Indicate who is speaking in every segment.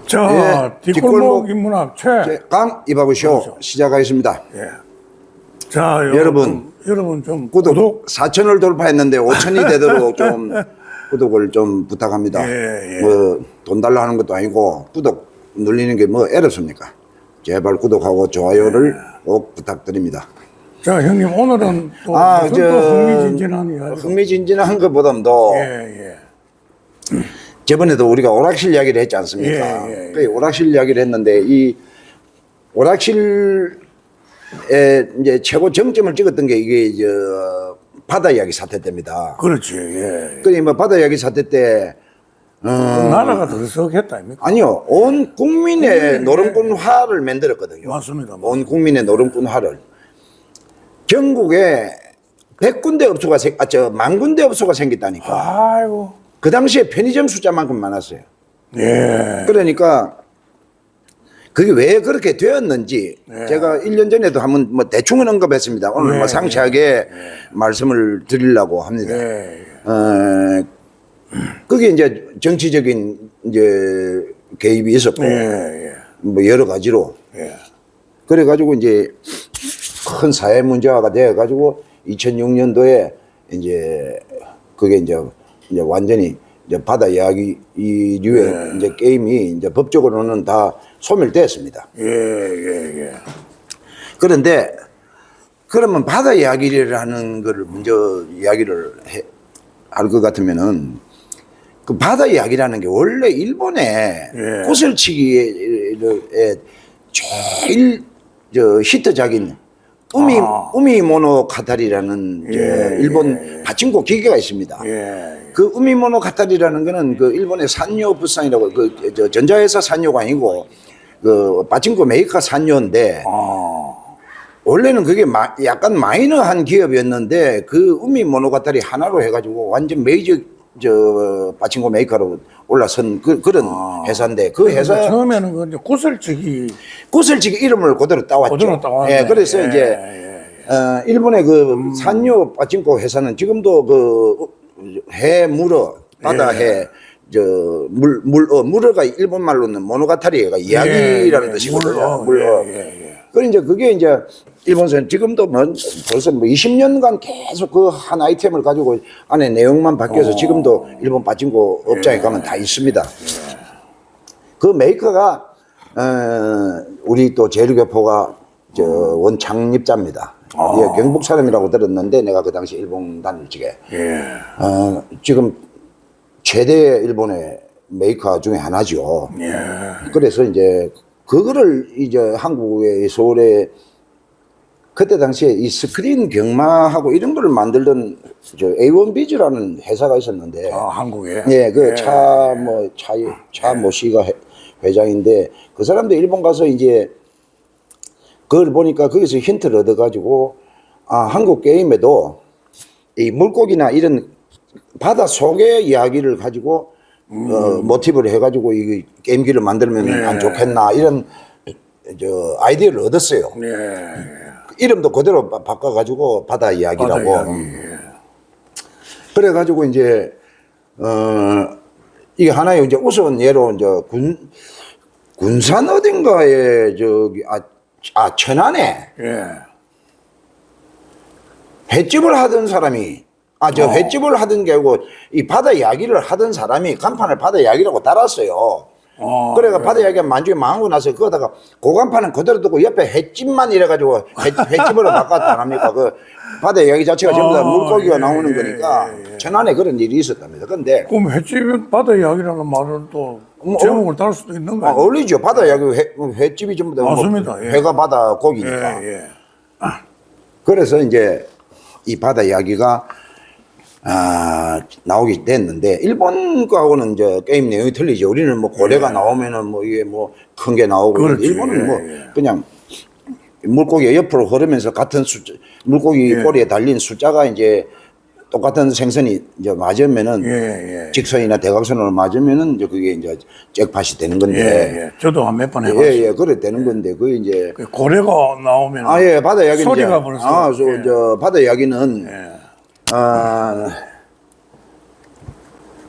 Speaker 1: 자, 뒷골목 인문학
Speaker 2: 강 이바구쇼 시작하겠습니다.
Speaker 1: 예. 자, 여러분 좀
Speaker 2: 구독 4천을 돌파했는데 5천이 되도록 좀 구독을 좀 부탁합니다.
Speaker 1: 예.
Speaker 2: 뭐 돈 달라 하는 것도 아니고 구독 눌리는 게 뭐 어렵습니까? 제발 구독하고 좋아요를 꼭 부탁드립니다.
Speaker 1: 자, 형님 오늘은 또 무슨 또 흥미진진한 이야기.
Speaker 2: 흥미진진한 것보다도 저번에도 우리가 오락실 이야기를 했지 않습니까? 그 오락실 이야기를 했는데 이 오락실에 이제 최고 정점을 찍었던 게 이게 바다 이야기 사태 때입니다.
Speaker 1: 그렇지. 예.
Speaker 2: 그러니 뭐 바다 이야기 사태 때
Speaker 1: 나라가 들썩했다 아닙니까?
Speaker 2: 아니요, 온 국민의 노름꾼화를 만들었거든요.
Speaker 1: 맞습니다.
Speaker 2: 온 국민의 노름꾼화를 전국에 100군데 업소가 만 군데 업소가 생겼다니까.
Speaker 1: 아이고.
Speaker 2: 그 당시에 편의점 숫자만큼 많았어요.
Speaker 1: 예.
Speaker 2: 그러니까 그게 왜 그렇게 되었는지 제가 1년 전에도 한번 뭐 대충은 언급했습니다. 오늘 뭐 상세하게 말씀을 드리려고 합니다. 그게 이제 정치적인 이제 개입이 있었고 뭐 여러 가지로 그래가지고 이제 큰 사회 문제화가 되어가지고 2006년도에 이제 그게 이제 완전히 이제 바다 이야기 이 류의 이제 게임이 이제 법적으로는 다 소멸되었습니다. 그런데 그러면 바다 이야기를 하는 거를 먼저 이야기를 할 것 같으면은 그 바다 이야기라는 게 원래 일본의 구슬치기에 제일 히트작인 우미모노가타리라는 일본 파친코 기계가 있습니다. 그 우미모노가타리라는 거는 그 일본의 산요 부산이라고 그 전자회사 산요가 아니고 그 파친코 메이커 산요인데 원래는 그게 약간 마이너한 기업이었는데 그 우미모노가타리 하나로 해가지고 완전 메이저 파친코 메이커로 올라선 그런 회사인데 그 회사
Speaker 1: 처음에는 그 이제 구슬치기
Speaker 2: 이름을 그대로 따왔죠. 그래서 이제 일본의 그 산요 파친코 회사는 지금도 그 해물어 바다해 물어가 일본 말로는 모노가타리가 이야기라는 뜻이거든요. 그래 이제 그게 이제 일본에서는 지금도 뭐 벌써 뭐 20년간 계속 그 한 아이템을 가지고 안에 내용만 바뀌어서 지금도 일본 파친코 업장에 가면 다 있습니다. 그 메이커가 우리 또 제일교포가 원 창립자입니다. 경북 사람이라고 들었는데 내가 그 당시 일본 다닐 적에 지금 최대 일본의 메이커 중에 하나죠. 그래서 이제 그거를 이제 한국의 서울에 그때 당시에 이 스크린 경마하고 이런 거를 만들던 A1비즈라는 회사가 있었는데
Speaker 1: 한국에
Speaker 2: 차 모씨가 회장인데 그 사람도 일본 가서 이제 그걸 보니까 거기서 힌트를 얻어가지고 한국 게임에도 이 물고기나 이런 바다 속의 이야기를 가지고 모티브를 해가지고 이 게임기를 만들면 안 좋겠나 이런 아이디어를 얻었어요. 이름도 그대로 바꿔가지고 바다 이야기라고. 그래가지고 이제 이게 하나의 이제 우스운 예로 이제 군산 어딘가에 천안에 횟집을 하던 사람이 횟집을 하던 게 아니고 이 바다 이야기를 하던 사람이 간판을 바다 이야기라고 달았어요. 그래가 바다 이야기가 만주에 망하고 나서 그거다가 고간판은 그대로 두고 옆에 횟집만 이래가지고 횟집으로 바꿨다 안 합니까? 그 바다 이야기 자체가 전부 다 물고기가 나오는 거니까 천안에 그런 일이 있었답니다. 근데
Speaker 1: 그럼 횟집 바다 이야기라는 말을 또 제목을 달 수도 있는 거예요?
Speaker 2: 어울리죠. 바다 이야기 횟집이 전부 다
Speaker 1: 맞습니다.
Speaker 2: 회가 바다 고기니까. 그래서 이제 이 바다 이야기가 나오게 됐는데 일본 거하고는 이제 게임 내용이 틀리죠. 우리는 뭐 고래가 나오면은 뭐 이게 뭐 큰 게 나오고 일본은 뭐 그냥 물고기가 옆으로 흐르면서 같은 숫자 물고기 꼬리에 달린 숫자가 이제 똑같은 생선이 이제 맞으면은 직선이나 대각선으로 맞으면은 이제 그게 이제 잭팟이 되는 건데
Speaker 1: 저도 한 몇 번 해봤어요.
Speaker 2: 그래 되는 건데 그 이제
Speaker 1: 고래가 나오면
Speaker 2: 바다 이야기는
Speaker 1: 소리가 벌써
Speaker 2: 바다 이야기는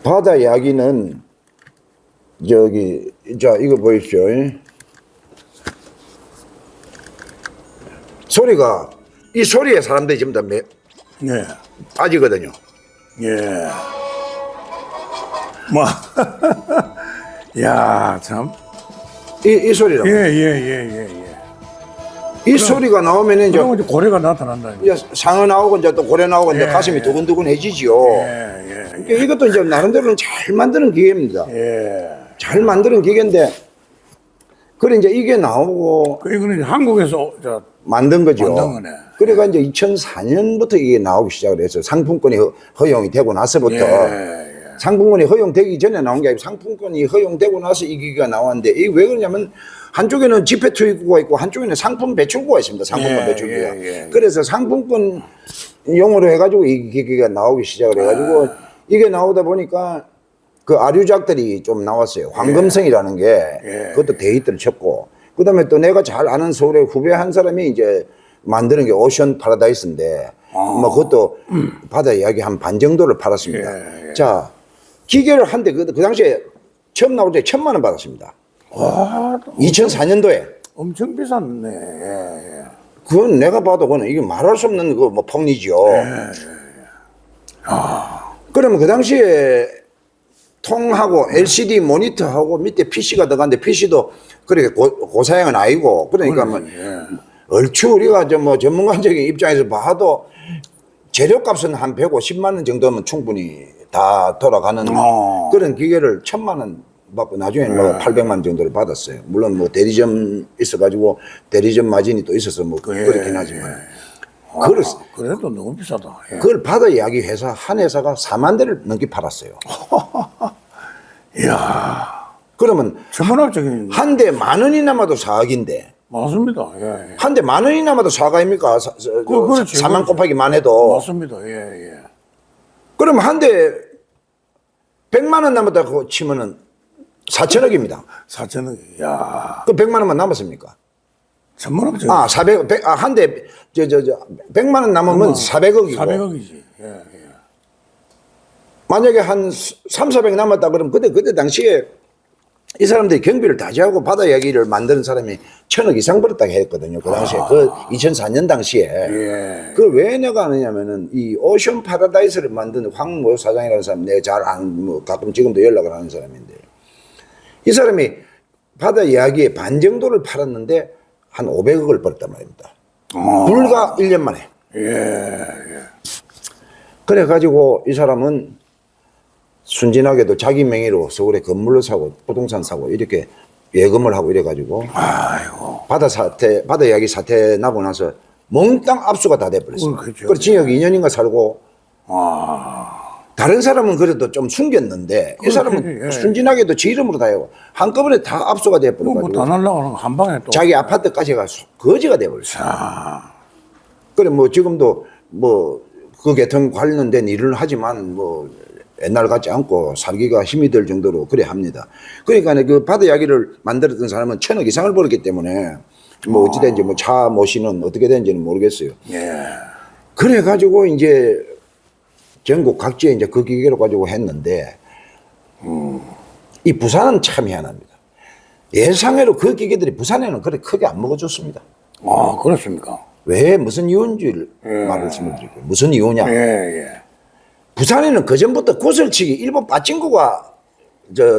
Speaker 2: 바다 이야기는 저기 자 이거 보십시오. 소리가 이 소리에 사람들이 전부 다
Speaker 1: 예.
Speaker 2: 빠지거든요.
Speaker 1: 예. 뭐, 야, 참.
Speaker 2: 이 소리라고.
Speaker 1: 예, 예, 예, 예, 예.
Speaker 2: 이 소리가 나오면은 이제
Speaker 1: 그러면 이제 고래가 나타난다.
Speaker 2: 이제 상어 나오고 이제 또 고래 나오고 이제
Speaker 1: 예,
Speaker 2: 가슴이
Speaker 1: 예.
Speaker 2: 두근두근해지지요.
Speaker 1: 예, 예,
Speaker 2: 그러니까 이것도 이제 나름대로는 잘 만드는 기계입니다.
Speaker 1: 예.
Speaker 2: 잘 만드는 기계인데, 그래 이제 이게 나오고
Speaker 1: 이거는 이제 한국에서
Speaker 2: 만든 거죠.
Speaker 1: 만든 거네.
Speaker 2: 그래가 이제 2004년부터 이게 나오기 시작을 했어요. 상품권이 허용이 되고 나서부터.
Speaker 1: 예,
Speaker 2: 상품권이 허용되기 전에 나온 게 아니고 상품권이 허용되고 나서 이 기계가 나왔는데, 이게 왜 그러냐면 한쪽에는 지폐 투입구가 있고 한쪽에는 상품 배출구가 있습니다. 상품권
Speaker 1: 예,
Speaker 2: 배출구가.
Speaker 1: 예, 예.
Speaker 2: 그래서 상품권 용으로 해가지고 이 기계가 나오기 시작을 해가지고 이게 나오다 보니까 그 아류작들이 좀 나왔어요. 황금성이라는 게
Speaker 1: 예.
Speaker 2: 그것도 데이트를 쳤고, 그 다음에 또 내가 잘 아는 서울의 후배 한 사람이 이제 만드는 게 오션 파라다이스인데, 뭐 그것도 바다 이야기 한 반 정도를 팔았습니다.
Speaker 1: 예, 예.
Speaker 2: 자, 기계를 한 대 그 당시에 처음 나올 때 1,000만 원 받았습니다.
Speaker 1: 와,
Speaker 2: 2004년도에.
Speaker 1: 엄청 비쌌네. 예, 예.
Speaker 2: 그건 내가 봐도 그건 이게 말할 수 없는 그 뭐 폭리지요. 그러면 그 당시에 통하고 LCD 모니터하고 밑에 PC가 들어갔는데 PC도 그렇게 고사양은 아니고, 그러니까 뭐 얼추 우리가 좀 뭐 전문가적인 입장에서 봐도 재료값은 한 150만 원 정도면 충분히 다 돌아가는 그런 기계를 1,000만 원 받고 나중에 뭐 800만 원 정도를 받았어요. 물론 뭐 대리점 있어가지고 대리점 마진이 또 있어서 뭐 그렇긴 하지만.
Speaker 1: 그래도 너무 비싸다. 예.
Speaker 2: 그걸 받아 이야기 회사 한 회사가 4만 대를 넘게 팔았어요.
Speaker 1: 이야,
Speaker 2: 그러면
Speaker 1: 천문학적인.
Speaker 2: 한 대 10,000원이 남아도 4억인데,
Speaker 1: 맞습니다. 예, 예.
Speaker 2: 한 대 10,000원이 남아도 4억 아닙니까?
Speaker 1: 그렇지.
Speaker 2: 4만 곱하기 만 해도.
Speaker 1: 맞습니다. 예, 예.
Speaker 2: 그럼 한 대 100만 원 남았다고 치면은 4천억입니다.
Speaker 1: 4천억. 야,
Speaker 2: 그 100만 원만 남았습니까?
Speaker 1: 천문학적인.
Speaker 2: 아, 400, 한 대, 100만 원 남으면 400억이고.
Speaker 1: 400억이지. 예, 예.
Speaker 2: 만약에 한 3, 400 남았다 그러면 그때 당시에 이 사람들이 경비를 다지하고 바다 이야기를 만드는 사람이 1,000억 이상 벌었다고 했거든요. 그 당시에. 그 2004년 당시에.
Speaker 1: 예.
Speaker 2: 그걸 왜 내가 아느냐면은 이 오션 파라다이스를 만든 황모 사장이라는 사람, 내가 잘 뭐 가끔 지금도 연락을 하는 사람인데, 이 사람이 바다 이야기의 반 정도를 팔았는데 한 500억을 벌었단 말입니다. 불과 1년 만에.
Speaker 1: 예.
Speaker 2: 그래가지고 이 사람은 순진하게도 자기 명의로 서울에 건물을 사고 부동산 사고 이렇게 예금을 하고 이래가지고
Speaker 1: 아이고.
Speaker 2: 바다 이야기 사태 나고 나서 몽땅 압수가 다 돼버렸어요.
Speaker 1: 그렇죠.
Speaker 2: 그래서 징역 2년인가 살고,
Speaker 1: 아.
Speaker 2: 다른 사람은 그래도 좀 숨겼는데 이 사람은
Speaker 1: 예.
Speaker 2: 순진하게도 지 이름으로 다 해요. 한꺼번에 다 압수가
Speaker 1: 뭐
Speaker 2: 돼버려가지고
Speaker 1: 다 날라가는 거 한 방에 또.
Speaker 2: 자기 아파트까지가 거지가 돼버렸어요.
Speaker 1: 자.
Speaker 2: 그래 뭐 지금도 뭐 그 계통 관련된 일을 하지만 뭐 옛날 같지 않고 살기가 힘이 들 정도로 그래 합니다. 그러니까 그 바다 이야기를 만들었던 사람은 1,000억 이상을 벌었기 때문에 뭐 어찌된지 뭐 차 모시는 어떻게 된지는 모르겠어요.
Speaker 1: 예.
Speaker 2: 그래 가지고 이제 전국 각지에 이제 그 기계를 가지고 했는데, 이 부산은 참 희한합니다. 예상외로 그 기계들이 부산에는 그렇게 크게 안 먹어줬습니다.
Speaker 1: 아, 그렇습니까?
Speaker 2: 왜 무슨 이유인지 말씀드릴게요. 무슨 이유냐?
Speaker 1: 예, 예.
Speaker 2: 부산에는 그 전부터 구슬치기 일본 빠찡코가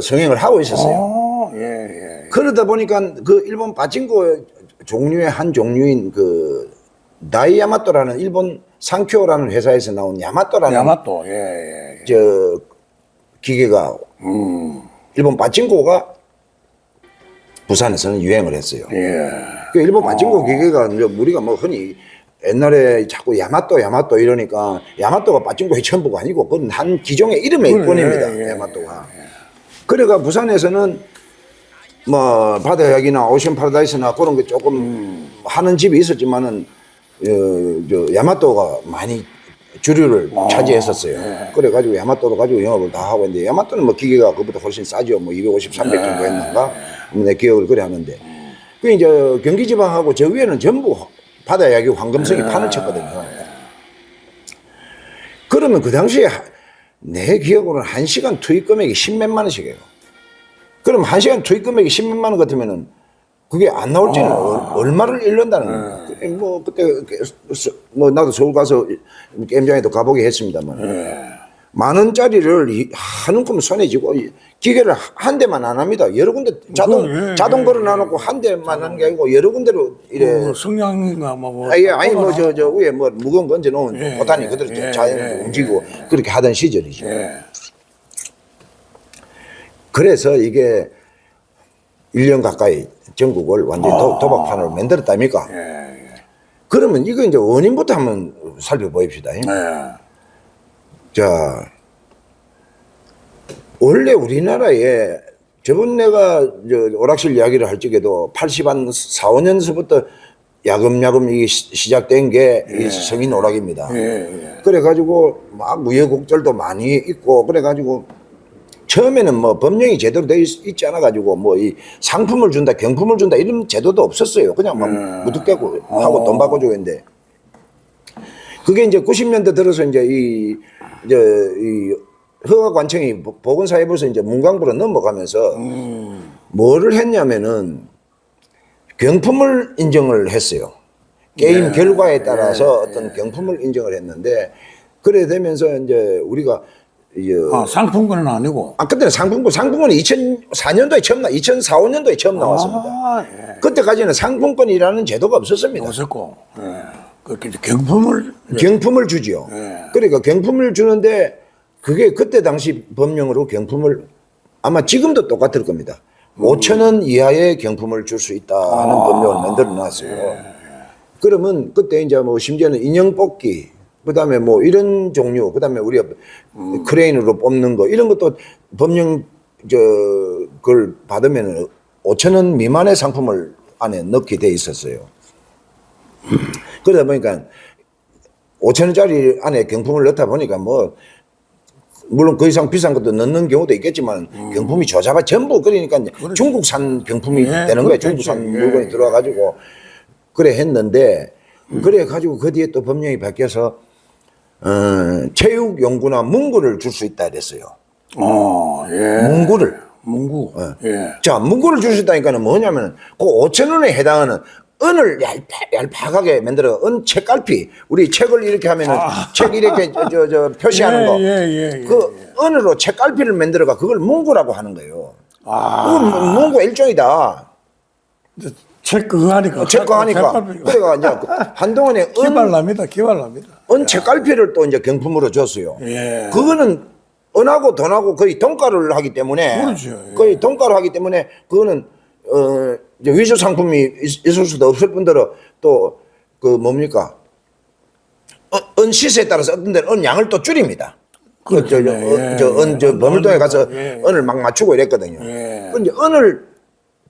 Speaker 2: 성행을 하고 있었어요.
Speaker 1: 예, 예.
Speaker 2: 그러다 보니까 그 일본 빠찡코 종류의 한 종류인 그 다이야마토라는 일본 상쿄라는 회사에서 나온 야마토라는
Speaker 1: 야마토. 예, 예.
Speaker 2: 저 기계가 일본 빠찡코가 부산에서는 유행을 했어요.
Speaker 1: 예.
Speaker 2: 그 일본 빠찡코 기계가 이제 우리가 뭐 흔히 옛날에 자꾸 야마토 이러니까 야마토가 빠찡코의 전부가 아니고 그건 한 기종의 이름의 일본입니다.
Speaker 1: 예,
Speaker 2: 야마토가. 그래가 부산에서는 뭐 바다 이야기나 오션 파라다이스나 그런 게 조금 하는 집이 있었지만은 야마토가 많이 주류를 차지했었어요. 그래가지고 야마토로 가지고 영업을 다 하고 있는데, 야마토는 뭐 기계가 그보다 훨씬 싸죠. 뭐 250, 300 정도 했는가? 내 기억을 그래 하는데. 그 이제 경기지방하고 저 위에는 전부 바다 이야기 황금성이 판을 쳤거든요. 그러면 그 당시에 내 기억으로는 1시간 투입 금액이 10몇만 원씩이에요. 그럼 1시간 투입 금액이 10만 원 같으면은 그게 안 나올지는 얼마를 잃는다는 거예요. 뭐 그때 뭐 나도 서울 가서 게임장에도 가보게 했습니다만 만 원짜리를 한 움큼 손에 쥐고 기계를 한 대만 안 합니다. 여러 군데 자동 걸어놔놓고 한 대만 하는 게 아니고 여러 군데로 이래.
Speaker 1: 성냥인가 뭐.
Speaker 2: 아니 뭐 저 위에 뭐 무거운 거 얹어 놓은 보단이 그대로 자연으로 움직이고 그렇게 하던 시절이죠. 그래서 이게 1년 가까이 전국을 완전히 도박판으로 만들었다니까. 그러면 이거 이제 원인부터 한번 살펴보십시다. 자, 원래 우리나라에 저번 내가 오락실 이야기를 할 적에도 80한 4, 5년서부터 야금야금 이게 시작된 게 이 성인 오락입니다. 그래가지고 막 우여곡절도 많이 있고 그래가지고 처음에는 뭐 법령이 제대로 되어 있지 않아가지고 뭐 이 상품을 준다, 경품을 준다 이런 제도도 없었어요. 그냥 막 무뚝대고 하고 돈 받고 주는데 그게 이제 90년대 들어서 이제 이 허가관청이 보건사회부에서 이제 문광부로 넘어가면서 뭐를 했냐면은 경품을 인정을 했어요. 게임 결과에 따라서 어떤 경품을 인정을 했는데 그래 되면서 이제 우리가
Speaker 1: 상품권은 아니고.
Speaker 2: 그때는 상품권은 2004년도에 처음 2004, 5년도에 처음 나왔습니다. 그때까지는 상품권이라는 제도가 없었습니다.
Speaker 1: 없었고. 그렇게
Speaker 2: 경품을 주지요. 그러니까 경품을 주는데 그게 그때 당시 법령으로 경품을 아마 지금도 똑같을 겁니다. 5,000원 이하의 경품을 줄 수 있다는 법령을 만들어 놨어요. 그러면 그때 이제 뭐 심지어는 인형 뽑기, 그 다음에 뭐 이런 종류, 그 다음에 우리가 크레인으로 뽑는 거, 이런 것도 법령, 그걸 받으면 5,000원 미만의 상품을 안에 넣게 돼 있었어요. 그러다 보니까 5,000원짜리 안에 경품을 넣다 보니까 뭐, 물론 그 이상 비싼 것도 넣는 경우도 있겠지만 경품이 조잡아 전부 그러니까 중국산 경품이 되는 거예요. 중국산 물건이 들어와가지고 그래 했는데 그래 가지고 그 뒤에 또 법령이 바뀌어서 체육용구나 문구를 줄 수 있다 그랬어요. 문구를.
Speaker 1: 문구.
Speaker 2: 자, 문구를 줄 수 있다니까는 뭐냐면 그 5,000원에 해당하는 은을 얄팍하게 만들어 은 책갈피 우리 책을 이렇게 하면은 책 이렇게 표시하는 거 그 은으로 책갈피를 만들어가 그걸 문구라고 하는 거예요. 그건 문구 일종이다.
Speaker 1: 책 그거 하니까.
Speaker 2: 책 그거 하니까. 그래가 이제 한동안에
Speaker 1: 기발납니다.
Speaker 2: 은 책갈피를 또 이제 경품으로 줬어요. 그거는 은하고 돈하고 거의 동가를 하기 때문에
Speaker 1: 그렇죠.
Speaker 2: 거의 동가를 하기 때문에 그거는 이제 위조 상품이 있을 수도 없을 뿐더러 또 그 뭡니까 은 시세에 따라서 어떤 데는 은 양을 또 줄입니다. 버물동에 가서 은을 막 맞추고 이랬거든요. 근데 은을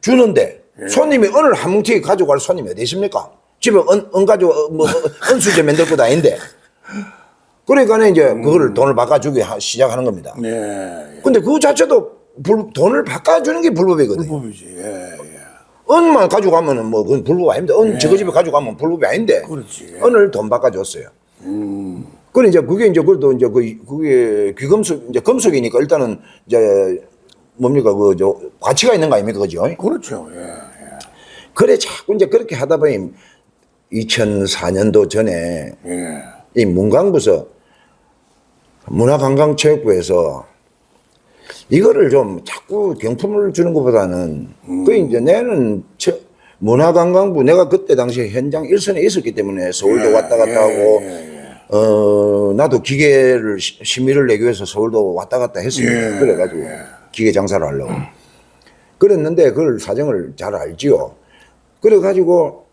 Speaker 2: 주는데 손님이 은을 한 뭉치 가지고 갈 손님이 어디 있습니까? 집에 은 가지고 뭐 은수제 만들 것도 아닌데. 그러니까 이제 그거를 돈을 바꿔주기 시작하는 겁니다. 근데 그 자체도 돈을 바꿔주는 게 불법이거든요.
Speaker 1: 불법이지.
Speaker 2: 은만 가져가면은 뭐 그건 불법 아닙니다. 은 저거 집에 가져가면 불법이 아닌데.
Speaker 1: 그렇지.
Speaker 2: 은을 돈 바꿔줬어요. 그래 이제 그게 이제 그래도 이제 그게 귀금속 이제 금속이니까 일단은 이제 뭡니까 가치가 있는 거 아닙니까, 그죠?
Speaker 1: 그렇죠.
Speaker 2: 그래 자꾸 이제 그렇게 하다 보니 2004년도 전에 이 문광부서 문화관광체육부에서 이거를 좀 자꾸 경품을 주는 것보다는 그 이제 내는 문화관광부 내가 그때 당시에 현장 일선에 있었기 때문에 서울도 왔다 갔다 하고 나도 기계를 심의를 내기 위해서 서울도 왔다 갔다 했습니다. 그래가지고 기계 장사를 하려고 그랬는데 그걸 사정을 잘 알지요. 그래가지고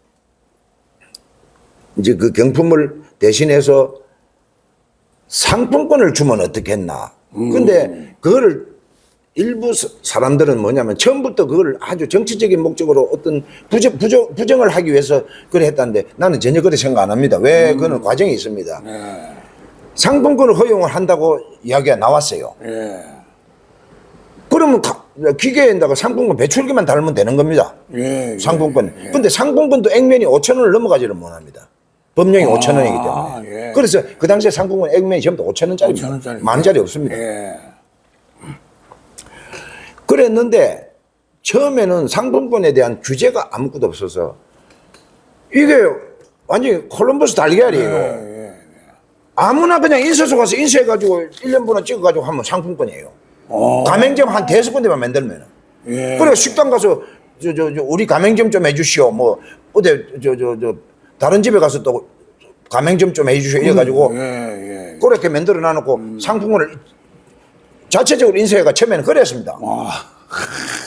Speaker 2: 이제 그 경품을 대신해서 상품권을 주면 어떻겠나. 근데 그거를 일부 사람들은 뭐냐면 처음부터 그걸 아주 정치적인 목적으로 어떤 부정을 하기 위해서 그래 했다는데 나는 전혀 그렇게 생각 안 합니다. 왜? 그거는 과정이 있습니다. 상품권을 허용을 한다고 이야기가 나왔어요. 그러면 기계에다가 상품권 배출기만 달면 되는 겁니다. 상품권. 근데 상품권도 액면이 5,000원을 넘어가지를 못합니다. 법령이 5,000원이기 때문에. 그래서 그 당시에 상품권 액면이 전부 다 5,000원짜리입니다. 10,000원짜리 없습니다. 그랬는데 처음에는 상품권에 대한 규제가 아무것도 없어서 이게 완전히 콜럼버스 달걀이에요. 아무나 그냥 인쇄소 가서 인쇄해가지고 1년 번호 찍어가지고 하면 상품권이에요. 가맹점 한 5군데만 만들면. 그래 식당 가서 우리 가맹점 좀 해주시오. 뭐 어디 다른 집에 가서 또 가맹점 좀 해주시오. 이래가지고 그렇게 만들어 놔놓고 상품권을 자체적으로 인쇄가 처음에는 그랬습니다.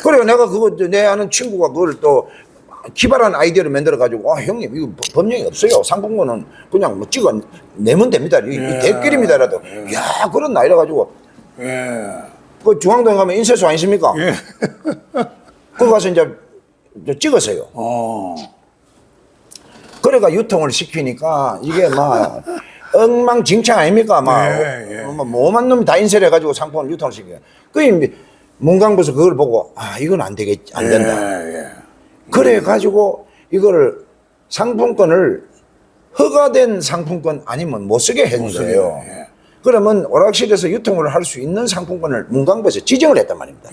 Speaker 2: 그래요. 내가 그거 내 아는 친구가 그걸 또 기발한 아이디어를 만들어가지고 형님 이거 법령이 없어요. 상품권은 그냥 뭐 찍어 내면 됩니다. 이 대길입니다라도 야 그런 나이라 가지고 그 중앙동 가면 인쇄소 아니십니까? 거기 가서 이제 찍었어요. 그래가 유통을 시키니까 이게 막 엉망진창 아닙니까? 막 뭐만 놈이 다 인쇄를 해가지고 상품을 유통을 시켜요. 그 문광부에서 그걸 보고 이건 안 된다. 그래 가지고 이거를 상품권을 허가된 상품권 아니면 못 쓰게 해준 거예요. 그러면 오락실에서 유통을 할 수 있는 상품권을 문광부에서 지정을 했단 말입니다.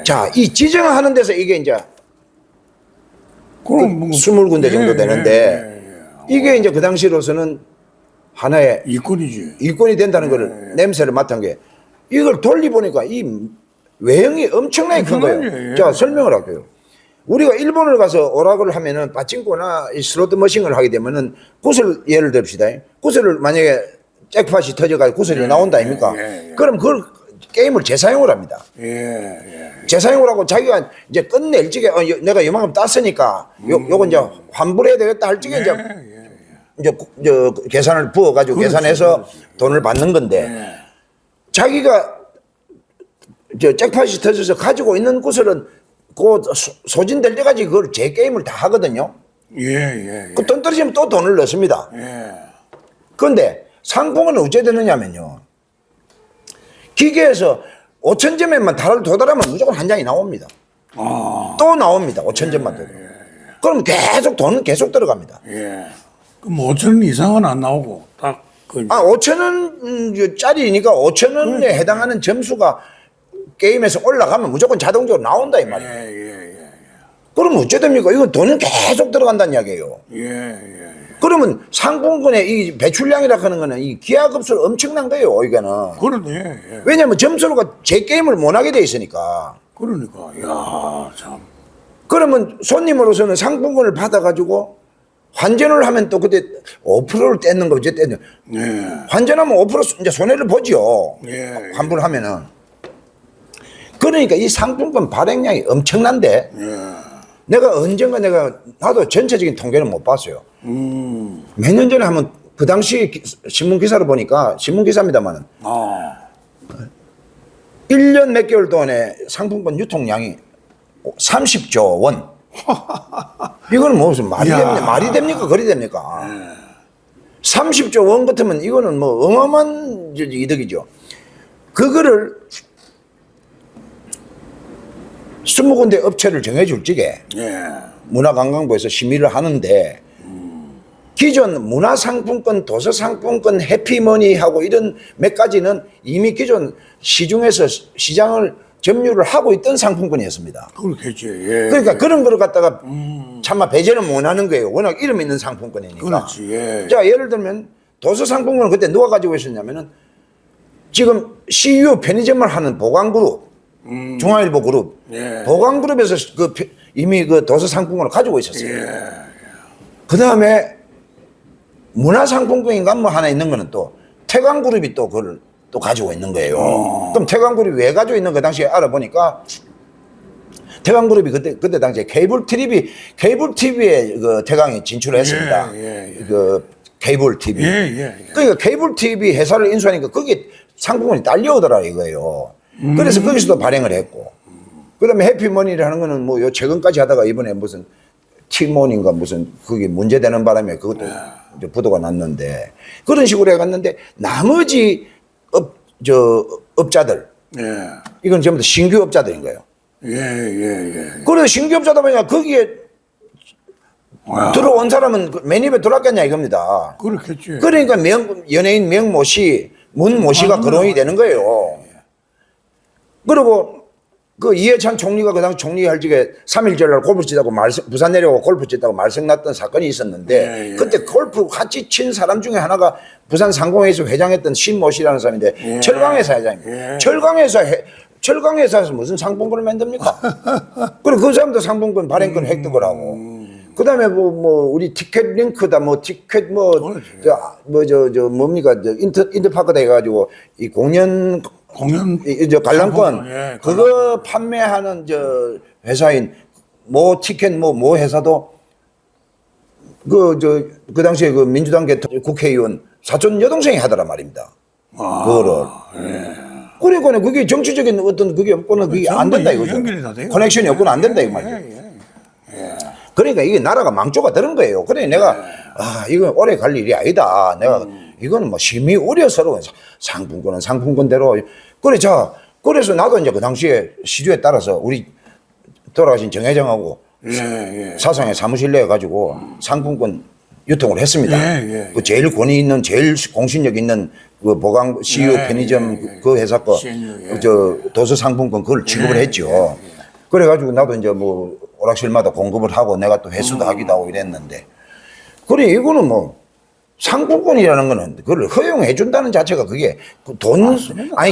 Speaker 2: 자, 이 지정하는 데서 이게 이제
Speaker 1: 그럼
Speaker 2: 20군데 정도 되는데 이게 이제 그 당시로서는 하나의 이권이 된다는 거를 냄새를 맡은 게 이걸 돌려보니까 이 외형이 엄청나게 큰 거예요. 자, 설명을 할게요. 우리가 일본을 가서 오락을 하면은 빠찡코나 이 슬로트 머신을 하게 되면은 구슬 예를 듭시다. 구슬을 만약에 잭팟이 터져가지고 구슬이 나온다 아닙니까? 그럼 그걸 게임을 재사용을 합니다. 재사용을 하고 자기가 이제 끝낼 적에 내가 요만큼 땄으니까 요거 이제 환불해야 되겠다 할 적에 이제 계산을 부어가지고 계산해서 돈을 받는 건데 자기가 잭팟이 터져서 가지고 있는 구슬은 그 소진될 때까지 그걸 재게임을 다 하거든요. 그 돈 떨어지면 또 돈을 넣습니다. 그런데 상품은 어째 되느냐면요. 기계에서 5,000점에만 도달하면 무조건 한 장이 나옵니다. 또 나옵니다. 5,000점만 되고. 그럼 계속 돈은 계속 들어갑니다.
Speaker 1: 그럼 5,000원 이상은 안 나오고 딱
Speaker 2: 5,000원짜리니까 5,000원에 해당하는 점수가 게임에서 올라가면 무조건 자동적으로 나온다 이 말이에요. 그러면 어째 됩니까? 이거 돈은 계속 들어간다는 이야기예요. 그러면 상품권의 이 배출량이라 하는 거는 이 기하급수로 엄청난 거예요, 이거는.
Speaker 1: 그러네.
Speaker 2: 왜냐면 점수로가 제 게임을 못 하게 돼 있으니까.
Speaker 1: 그러니까, 야 참.
Speaker 2: 그러면 손님으로서는 상품권을 받아가지고 환전을 하면 또 그때 5%를 떼는 거 어째 떼는. 환전하면 5% 이제 손해를 보죠. 환불하면은. 그러니까 이 상품권 발행량이 엄청난데. 내가 언젠가 나도 전체적인 통계는 못 봤어요. 몇 년 전에 한번 그 당시 신문 기사를 보니까 신문 기사입니다만은 1년 몇 개월 동안에 상품권 유통량이 30조 원. 이거는 무슨 말이 됩니까? 거리 됩니까? 30조 원 같으면 이거는 뭐 어마어마한 이득이죠. 그거를 20군데 업체를 정해줄 적에 문화관광부에서 심의를 하는데 기존 문화상품권, 도서상품권, 해피머니하고 이런 몇 가지는 이미 기존 시중에서 시장을 점유를 하고 있던 상품권이었습니다.
Speaker 1: 그렇겠지.
Speaker 2: 그러니까 그런 거를 갖다가 차마 배제는 못 하는 거예요. 워낙 이름 있는 상품권이니까.
Speaker 1: 그렇지.
Speaker 2: 자, 예를 들면 도서상품권을 그때 누가 가지고 있었냐면은 지금 CU 편의점을 하는 보관그룹, 중앙일보 그룹, 보관그룹에서 이미 그 도서상품권을 가지고 있었어요. 그 다음에 문화상품권인가 뭐 하나 있는 거는 또 태광그룹이 또 그걸 또 가지고 있는 거예요. 그럼 태광그룹이 왜 가지고 있는 거 당시에 알아보니까 태광그룹이 그때 당시에 케이블 TV에 그 태광이 진출을 했습니다. 그 케이블 TV. 그러니까 케이블 TV 회사를 인수하니까 거기에 상품권이 딸려오더라 이거예요. 그래서 거기서도 발행을 했고. 그 다음에 해피머니라는 거는 뭐 요 최근까지 하다가 이번에 무슨 티몬인가 무슨 그게 문제되는 바람에 그것도 이제 부도가 났는데 그런 식으로 해갔는데 나머지 업자들 이건 전부 다 신규 업자들인 거예요. 그래서 신규 업자다 보니까 거기에 들어온 사람은 맨입에 들어왔겠냐 이겁니다.
Speaker 1: 그렇겠지.
Speaker 2: 그러니까 연예인 문모 씨가 거론이 되는 거예요. 그리고 그 이해찬 총리가 그 당시 총리할 적에 3.1절 날 골프 치다고 부산 내려가고 골프 치다고 말썽 났던 사건이 있었는데 그때 골프 같이 친 사람 중에 하나가 부산 상공회에서 회장했던 신모 씨라는 사람인데 철강회사 회장입니다. 철강회사에서 무슨 상품권을 만듭니까? 그리고 그 사람도 상품권 발행권 획득을 하고 그다음에 우리 티켓 링크다 티켓 뭡니까 인터파크다 해가지고 이 공연 관람권 그거 판매하는 회사인 회사도 그 당시에 그 민주당 국회의원 사촌 여동생이 하더란 말입니다. 그거를. 그러니까 그게 정치적인 어떤 그게 없고는 그게 안 된다 이거죠. 커넥션이 없고는 안 된다 이 말이죠. 그러니까 이게 나라가 망조가 되는 거예요. 그래 내가 이건 오래 갈 일이 아니다. 내가 이거는 심히 우려스러운 상품권은 상품권대로 그래서 나도 이제 그 당시에 시주에 따라서 우리 돌아가신 정 회장하고 사상의 사무실 내 가지고 상품권 유통을 했습니다. 그 제일 권위 있는 제일 공신력 있는 그 보강 CU 편의점 그 회사 거 도서 상품권 그걸 지급을 했죠. 그래가지고 나도 이제 오락실마다 공급을 하고 내가 또 회수도 하기도 하고 이랬는데 그래 이거는 상품권이라는 거는 그걸 허용해 준다는 자체가 그게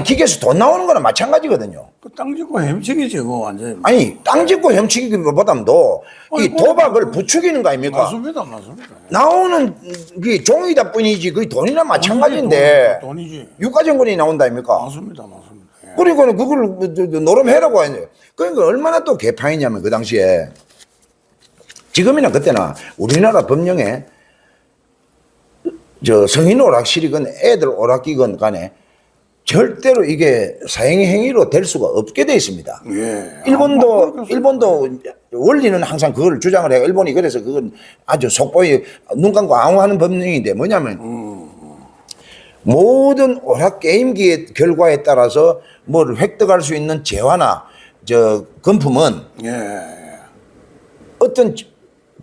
Speaker 2: 기계에서 돈 나오는 거나 마찬가지거든요.
Speaker 1: 그 땅 짓고 햄치기지 그거 완전히.
Speaker 2: 땅 짓고 햄치기보다도 이 도박을 부추기는 거 아닙니까?
Speaker 1: 맞습니다.
Speaker 2: 나오는 그 종이다 뿐이지 그 돈이나 마찬가지인데
Speaker 1: 돈이지.
Speaker 2: 유가증권이 나온다 아닙니까?
Speaker 1: 맞습니다.
Speaker 2: 그러니까 그걸 노름해라고 하는데 그러니까 얼마나 또 개판이냐면 그 당시에 지금이나 그때나 우리나라 법령에 성인 오락실이건 애들 오락기건 간에 절대로 이게 사행위 행위로 될 수가 없게 돼 있습니다. 일본도 원리는 항상 그걸 주장을 해요. 일본이 그래서 그건 아주 속보이 눈 감고 앙호하는 법령인데 뭐냐면 모든 오락 게임기의 결과에 따라서 뭘 획득할 수 있는 재화나 금품은 어떤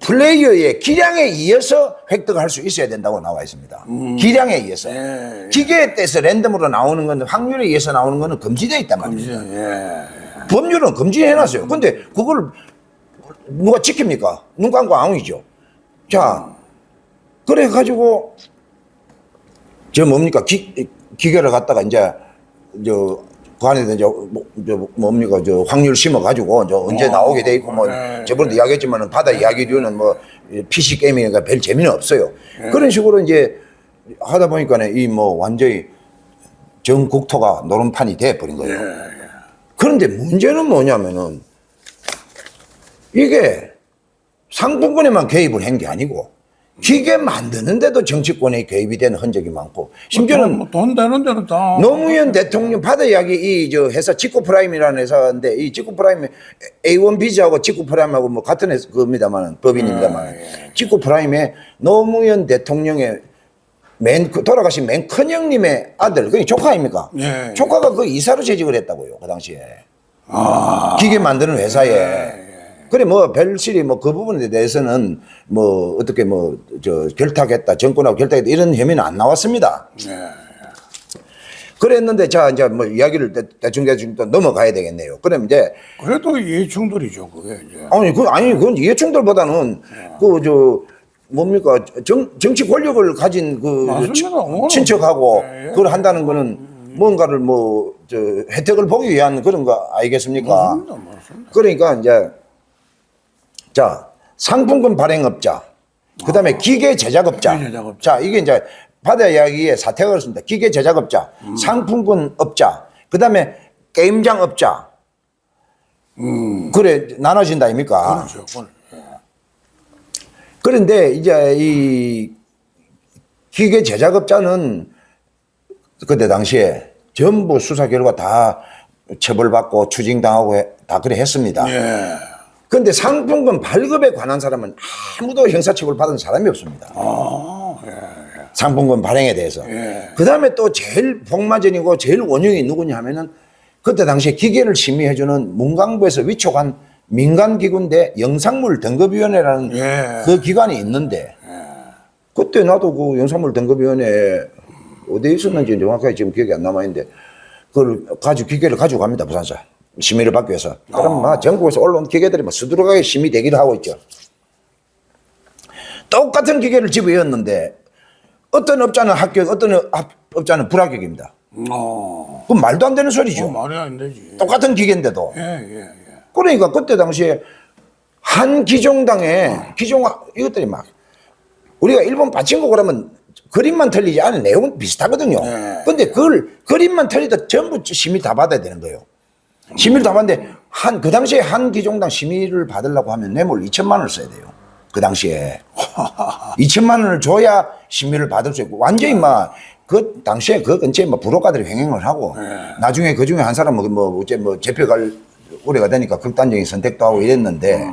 Speaker 2: 플레이어의 기량에 의해서 획득할 수 있어야 된다고 나와 있습니다. 기량에 의해서. 기계에 따라서 랜덤으로 나오는 건 확률에 의해서 나오는 거는 금지되어 있단 말이에요. 법률은 금지해놨어요. 근데 그걸 누가 지킵니까? 눈 감고 앙이죠. 자, 그래가지고 뭡니까? 기계를 갖다가 그 안에서 뭡니까? 확률 심어가지고 언제 나오게 돼 있고 저번에도 이야기했지만은 바다 이야기류는 PC 게임이니까 별 재미는 없어요. 그런 식으로 이제 하다 보니까 완전히 전 국토가 노름판이 돼버린 거예요. 그런데 문제는 뭐냐면은 이게 상품권에만 개입을 한 게 아니고 기계 만드는데도 정치권에 개입이 된 흔적이 많고 심지어는
Speaker 1: 돈 되는 데는 다
Speaker 2: 노무현 대통령 바다 이야기 회사 직구프라임이라는 회사인데 이 직구프라임 A1 비자하고 직구프라임하고 같은 겁니다만 법인입니다만 직구프라임에 노무현 대통령의 돌아가신 맨 큰형님의 아들 그게 조카 아닙니까? 조카가 그 이사로 재직을 했다고요 그 당시에 기계 만드는 회사에. 그래 별실이 그 부분에 대해서는 어떻게 결탁했다 정권하고 결탁했다 이런 혐의는 안 나왔습니다. 그랬는데 자 이제 이야기를 대충 또 넘어가야 되겠네요. 그럼 이제
Speaker 1: 그래도 이해충돌이죠 그게 이제.
Speaker 2: 그건 이해충돌보다는 뭡니까 정치 권력을 가진 친척하고 그걸 한다는 거는 뭔가를 혜택을 보기 위한 그런 거 아니겠습니까?
Speaker 1: 맞습니다.
Speaker 2: 그러니까 이제 자, 상품권 발행업자, 그 다음에 기계 제작업자. 자, 이게 이제 바다 이야기의 사태가 그렇습니다. 기계 제작업자, 상품권 업자, 그 다음에 게임장 업자. 그래, 나눠진다 아닙니까?
Speaker 1: 그렇죠.
Speaker 2: 그런데 이제 이 기계 제작업자는 그때 당시에 전부 수사 결과 다 처벌받고 추징당하고 다 그래 했습니다. 그런데 상품권 발급에 관한 사람은 아무도 형사처벌 받은 사람이 없습니다. 상품권 발행에 대해서. 그 다음에 또 제일 복마전이고 제일 원흉이 누구냐 하면은 그때 당시에 기계를 심의해주는 문광부에서 위촉한 민간기구인데 영상물 등급위원회라는 그 기관이 있는데 그때 나도 그 영상물 등급위원회 어디에 있었는지 정확하게 지금 기억이 안 남아있는데 그걸 기계를 가지고 갑니다, 부산사. 심의를 받기 위해서. 그럼 뭐 전국에서 올라온 기계들이 뭐 수두룩하게 심의 대기를 하고 있죠. 똑같은 기계를 집어넣었는데 어떤 업자는 합격, 어떤 업자는 불합격입니다. 그건 말도 안 되는 소리죠.
Speaker 1: 말이 안 되지.
Speaker 2: 똑같은 기계인데도.
Speaker 1: 예.
Speaker 2: 그러니까 그때 당시에 한 기종당에 이것들이 막 우리가 일본 파친코 그러면 그림만 틀리지 않은 내용은 비슷하거든요. 근데 그걸 그림만 틀리다 전부 심의 다 받아야 되는 거예요. 심의를 다 받는데 그 당시에 한 기종당 심의를 받으려고 하면 뇌물 2천만 원을 써야 돼요. 그 당시에 2천만 원을 줘야 심의를 받을 수 있고 완전히 막 그 당시에 그 근처에 뭐 부로가들이 횡행을 하고 나중에 그 중에 한 사람은 뭐 잡혀갈 우려가 되니까 극단적인 선택도 하고 이랬는데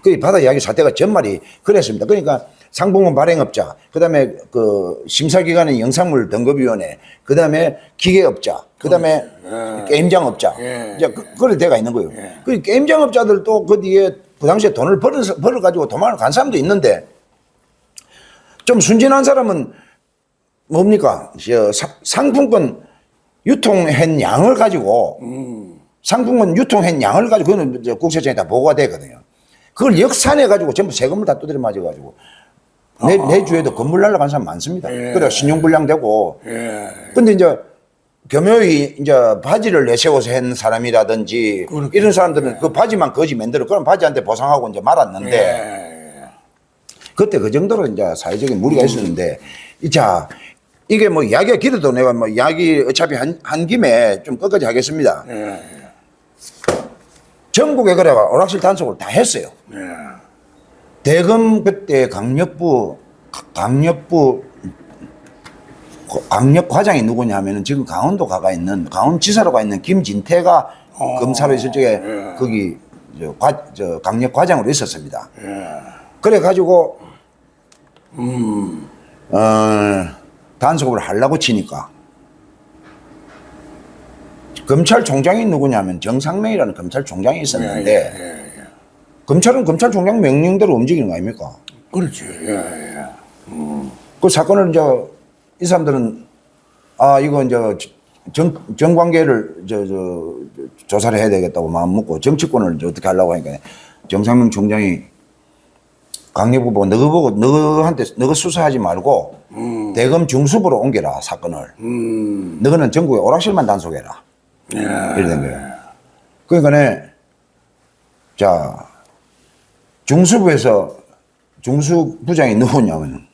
Speaker 2: 그 바다 이야기 사태가 전말이 그랬습니다. 그러니까 상품권 발행업자, 그다음에 그 심사기관의 영상물 등급위원회, 그다음에 기계업자, 그다음에 게임장업자, 이제 그런 데가 있는 거예요. 그 게임장업자들도 그 뒤에 그 당시에 돈을 벌어 가지고 도망을 간 사람도 있는데 좀 순진한 사람은 뭡니까? 상품권 유통한 양을 가지고 상품권 유통한 양을 가지고 그거는 이제 국세청에 다 보고가 되거든요. 그걸 역산해 가지고 전부 세금을 다 두드려 맞아 가지고 내 주에도 건물 날라간 사람 많습니다. 그래 신용불량되고. 근데 이제 교묘히 이제 바지를 내세워서 한 사람이라든지 이런 사람들은 그 바지만 거지 만들어 그럼 바지한테 보상하고 이제 말았는데 그때 그 정도로 이제 사회적인 무리가 있었는데 자 이게 뭐 이야기가 길어도 내가 뭐 이야기 어차피 한 김에 좀 끝까지 하겠습니다. 전국에 그래가 오락실 단속을 다 했어요. 대검 그때 강력부 과장이 누구냐 하면은 지금 강원도 강원지사로 가 있는 김진태가 검사로 있을 적에 거기 강력 과장으로 있었습니다. 그래 가지고 단속을 하려고 치니까 검찰총장이 누구냐면 정상명이라는 검찰총장이 있었는데 검찰은 검찰총장 명령대로 움직이는 거 아닙니까?
Speaker 1: 그렇지.
Speaker 2: 그 사건을 이제 이 사람들은 이거 이제 정관계를 조사를 해야 되겠다고 마음 먹고 정치권을 이제 어떻게 하려고 하니까 정상명 총장이 강력부 보고 너가 수사하지 말고 대검 중수부로 옮겨라 사건을. 너는 전국에 오락실만 단속해라. 이래 된 거예요. 그러니까 자 중수부에서 중수부장이 누구냐면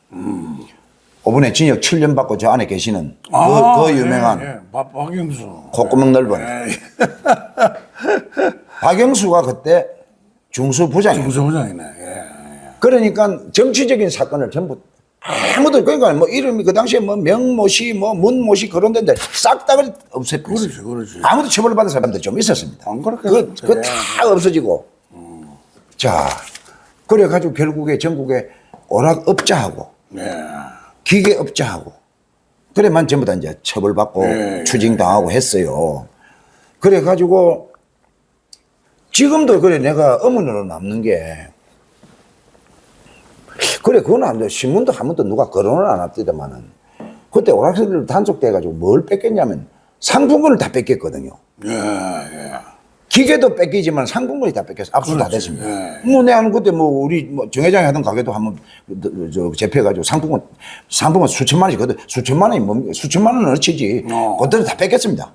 Speaker 2: 5분의 징역 7년 받고 저 안에 계시는 그 유명한
Speaker 1: 박영수
Speaker 2: 콧구멍 넓은 박영수가 그때 중수부장이에요.
Speaker 1: 중수부장이네.
Speaker 2: 그러니까 정치적인 사건을 전부 아무도 그러니까 뭐 이름이 그 당시에 뭐 명모시 뭐 문모시 그런 데인데 싹 다 없애버렸어요.
Speaker 1: 그렇지.
Speaker 2: 아무도 처벌을 받은 사람들 좀 있었습니다.
Speaker 1: 안 그렇게
Speaker 2: 그거 다 없어지고 자 그래 가지고 결국에 전국에 오락업자하고 기계업자하고 그래만 전부 다 이제 처벌받고 추징당하고 했어요. 그래 가지고 지금도 그래 내가 어머니로 남는 게 그래 그건 안 돼. 신문도 한 번도 누가 거론을 안 합디다마는 그때 오락실을 단속돼 가지고 뭘 뺏겼냐면 상품권을 다 뺏겼거든요. 기계도 뺏기지만 상품권이 다 뺏겨서 압수 다 됐습니다. 뭐 내가 그때 뭐 우리 뭐 정회장이 하던 가게도 한번 재패가지고 상품권 수천만 원이거든. 수천만 원이 뭡니까? 수천만 원은 어치지. 그것들을 다 뺏겼습니다.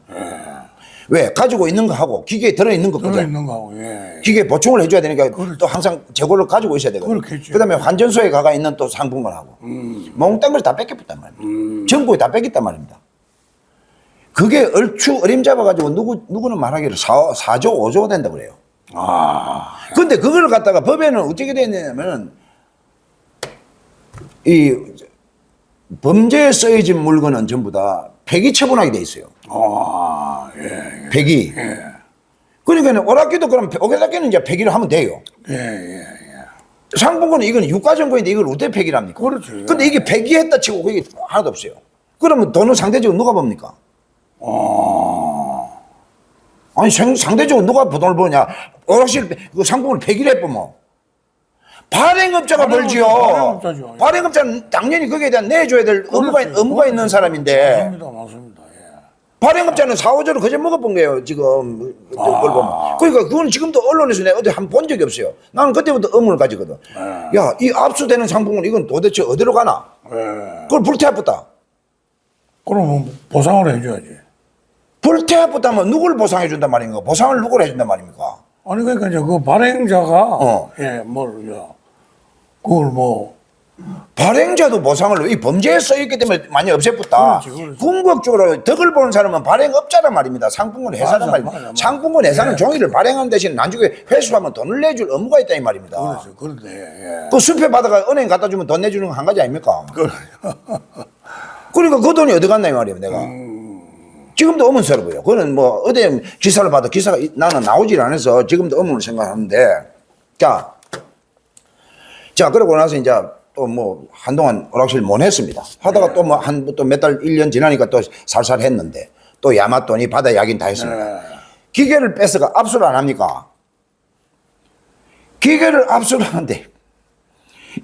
Speaker 2: 왜? 가지고 있는 거 하고 기계에 들어있는 거
Speaker 1: 들어있는 거 하고
Speaker 2: 기계에 보충을 해줘야 되니까 또 항상 재고를 가지고 있어야 되거든요.
Speaker 1: 그렇겠죠.
Speaker 2: 그 다음에 환전소에 가가 있는 또 상품권하고 몽땅 걸 다 뺏겼단 말입니다. 전국에 다 뺏겼단 말입니다. 그게 얼추 어림잡아가지고 누구는 말하기를 4조 5조가 된다고 그래요. 근데 그걸 갖다가 법에는 어떻게 되냐면은 이 범죄에 쓰여진 물건은 전부 다 폐기 처분하게 돼 있어요. 폐기. 그러니까 오락기도 그럼 오락기는 이제 폐기를 하면 돼요. 상품권은 이건 유가정보인데 이걸 어떻게 폐기를 합니까?
Speaker 1: 그렇죠.
Speaker 2: 근데 이게 폐기했다 치고 그게 하나도 없어요. 그러면 돈은 상대적으로 누가 봅니까? 아니 상대적으로 누가 돈을 버냐? 오락실 그 상품을 폐기를 해보면 발행업자가 벌지요.
Speaker 1: 발행업자죠.
Speaker 2: 발행업자는 당연히 거기에 대한 내줘야 될 의무가 있는 사람인데.
Speaker 1: 맞습니다.
Speaker 2: 발행업자는 4, 5조를 그저 먹어본 거예요, 지금. 그걸 보면. 그러니까 그건 지금도 언론에서 내가 어디 한 번 본 적이 없어요. 나는 그때부터 의문을 가지거든. 야, 이 압수되는 상품은 이건 도대체 어디로 가나? 그걸 불태웠다.
Speaker 1: 그럼 보상을 해줘야지.
Speaker 2: 불태웠다면 누굴 보상해준단 말입니까? 보상을 누굴 해준단 말입니까?
Speaker 1: 아니 그러니까 이제 그 발행자가
Speaker 2: 어.
Speaker 1: 그걸 뭐
Speaker 2: 발행자도 보상을 이 범죄에 써있기 때문에 많이 없애붙다.
Speaker 1: 그렇지.
Speaker 2: 궁극적으로 덕을 보는 사람은 발행업자란 말입니다. 상품권 회사란
Speaker 1: 맞아,
Speaker 2: 말입니다.
Speaker 1: 맞아.
Speaker 2: 상품권 회사는 종이를 발행하는 대신 나중에 회수하면 돈을 내줄 의무가 있다 이 말입니다.
Speaker 1: 그렇죠. 그런데 예.
Speaker 2: 그 수표 받아가 은행 갖다 주면 돈 내주는 건 한 가지 아닙니까? 그러니까 그 돈이 어디 갔나 이 말이에요, 내가. 지금도 의문스러워요. 그거는 뭐 어디 기사를 봐도 기사가 나는 나오질 않아서 지금도 의문을 생각하는데, 자, 그러고 나서 이제 또 뭐 한동안 오락실 못 했습니다. 하다가 또 뭐 또 몇 달, 1년 지나니까 또 살살 했는데 또 야마돈이 받아 야긴 다 했습니다. 기계를 뺏어가 압수를 안 합니까? 기계를 압수를 하는데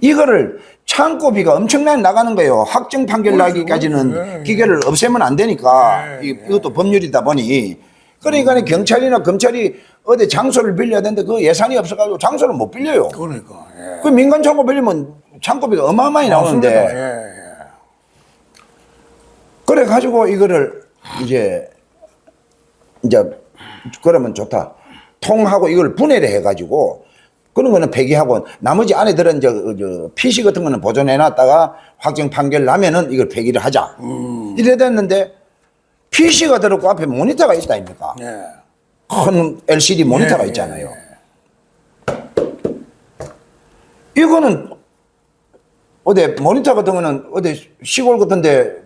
Speaker 2: 이거를 창고비가 엄청나게 나가는 거예요. 확정 판결 나기까지는 기계를 없애면 안 되니까 이것도 법률이다 보니 그러니까 경찰이나 검찰이 어디 장소를 빌려야 되는데 그 예산이 없어가지고 장소를 못 빌려요.
Speaker 1: 그러니까
Speaker 2: 그 민간 창고 빌리면 창고비가 어마어마하게 나오는데 그래 가지고 이거를 이제 그러면 좋다. 통하고 이걸 분해를 해가지고 그런 거는 폐기하고 나머지 안에 들은 저 PC 같은 거는 보존해놨다가 확정 판결 나면은 이걸 폐기를 하자. 이래 됐는데 PC가 들었고 앞에 모니터가 있다 아닙니까? 큰 LCD 모니터가 있잖아요. 이거는 어디 모니터 같은 거는 어디 시골 같은데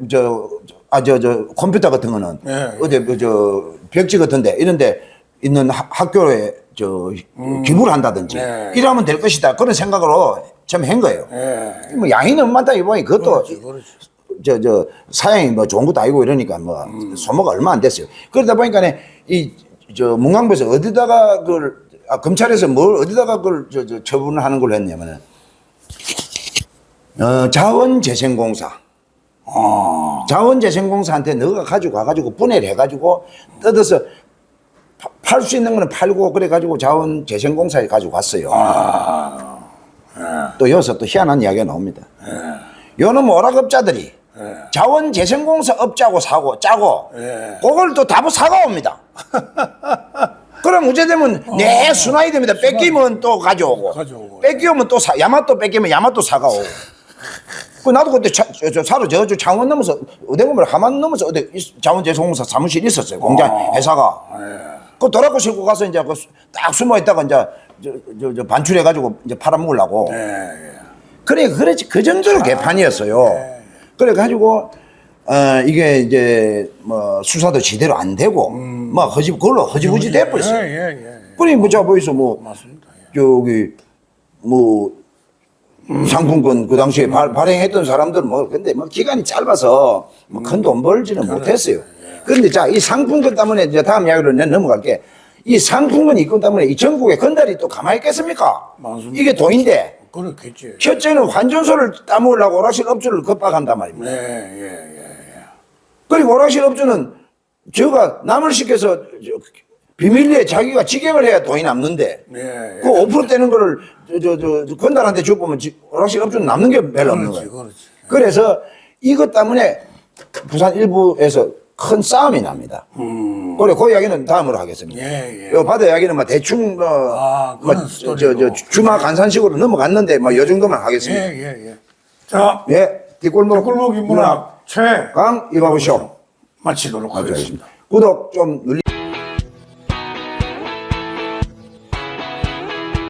Speaker 2: 컴퓨터 같은 거는 어디 벽지 같은데 이런데 있는 학교에 기부를 한다든지 이러면 될 것이다 그런 생각으로 좀 한 거예요. 뭐 양이는 많다 이보니 그것도
Speaker 1: 그렇지.
Speaker 2: 사양이 뭐 좋은 것도 아니고 이러니까 뭐 소모가 얼마 안 됐어요. 그러다 보니까 문광부에서 어디다가 검찰에서 뭘 어디다가 그걸 처분을 하는 걸로 했냐면은 자원재생공사. 자원재생공사한테 너가 가지고 가가지고 분해를 해가지고 뜯어서 팔 수 있는 거는 팔고 그래가지고 자원재생공사에 가지고 갔어요. 또 여기서 또 희한한 이야기가 나옵니다. 요놈 오락업자들이 자원재생공사 업자고 짜고 그걸 또 다 사가옵니다. 그럼 문제되면 내 순환이 됩니다. 뺏기면 또 가져오고. 뺏기면 또 야마또 뺏기면 야마또 사가오고. 나도 그때 사러 저주 창원 넘어서 어디보면 하만 넘어서 어디 자원재생공사 사무실 있었어요. 공장 회사가. 그 돌아고 싣고 가서 이제 딱 숨어 있다가 이제 반출해가지고 이제 팔아먹으려고. 그렇지 그 정도로 개판이었어요. 그래가지고 이게 이제 뭐 수사도 제대로 안 되고 막 그걸로 허지부지 돼버렸어요. 그러니 뭐 자 보이소
Speaker 1: 맞습니다.
Speaker 2: 상품권 그 당시에 발행했던 사람들은 근데 기간이 짧아서 큰 돈 벌지는 못했어요. 그런데 자 이 상품권 때문에 이제 다음 이야기로 내가 넘어갈게. 이 상품권 이권 때문에 이 전국의 건달이 또 가만히 있겠습니까?
Speaker 1: 맞습니다.
Speaker 2: 이게 돈인데.
Speaker 1: 그렇겠지.
Speaker 2: 첫째는 환전소를 따먹으려고 오락실 업주를 겁박한단 말입니다. 그리고 오락실 업주는 저가 남을 시켜서 비밀리에 자기가 직행을 해야 돈이 남는데 그 5% 떼는 거를 건달한테 주고 보면 오락실 업주는 남는 게 별로 없는 거예요. 그래서 이것 때문에 부산 일부에서 큰 싸움이 납니다. 그래 그 이야기는 다음으로 하겠습니다. 요 바다 이야기는 뭐 대충 주마 간산식으로 넘어갔는데 요 정도만 하겠습니다.
Speaker 1: 자,
Speaker 2: 뒷골목
Speaker 1: 인문학 최강
Speaker 2: 이바부쇼
Speaker 1: 마치도록 하겠습니다.
Speaker 2: 구독 좀 눌리